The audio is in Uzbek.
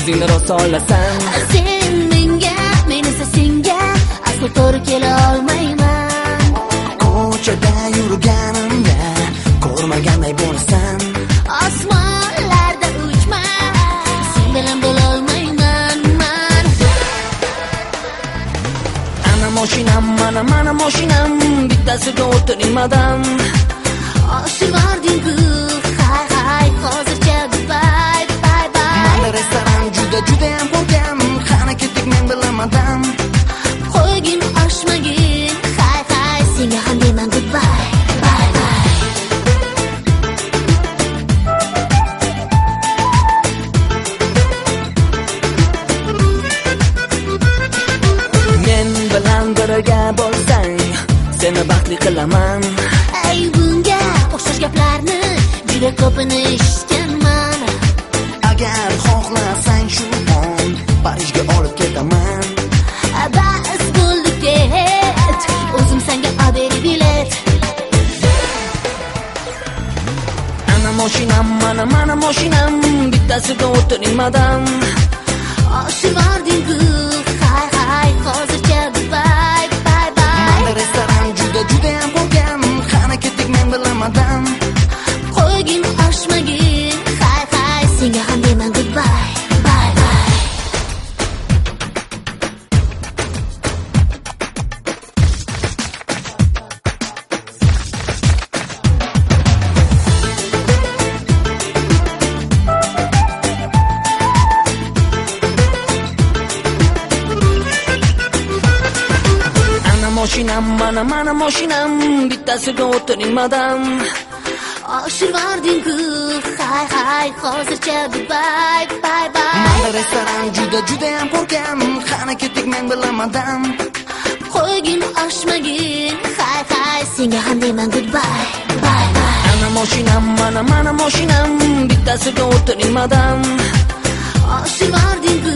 o'zingni rosolasan. Sen menga, men esa senga aslo to'g'ri kela olmayman. Ko'chada yurganimda ko'rmaganday bo'lasan. Osmonlarda uchma, sen bilan bo'la olmayman man. Ana mashinam, mana mashinam, bittasiga o'tirmadan. Oshivording-ku, hay hozircha bye bye. Mana restoran juda ham qo'rqam, qani ketdik men bilamadan. Qo'ygin oshmagin, hay senga ham deyman goodbye bye bye. Men bilan birga bo'lsang, seni baxtli qilaman. Ey bunga o'xshash gaplarni juda ko'pini eshitganman. Agar xohlasang shu on Parijga olib ketaman. Bas bo'ldi ket, o'zim senga olib bilet. Ana mashinam, mana mashinam, bittasiga o'tirmadan. Oshivording-ku, hay hozircha bye bye. Mana restoran juda ham qo'rqam, qani ketdik men bilamadan. Qo'ygin oshmagin, hay senga ham deyman goodbye bye bye. Mashinam, mana mashinam, bittasiga o'tirmadan. Oshivording-ku, hay hozircha bye bye. Mana restoran juda ham qo'rqam, qani ketdik men bilamadan. Qo'ygin oshmagin, hay senga ham deyman goodbye bye bye. Ana mashinam, mana mashinam, bittasiga o'tirmadan. Oshivording-ku,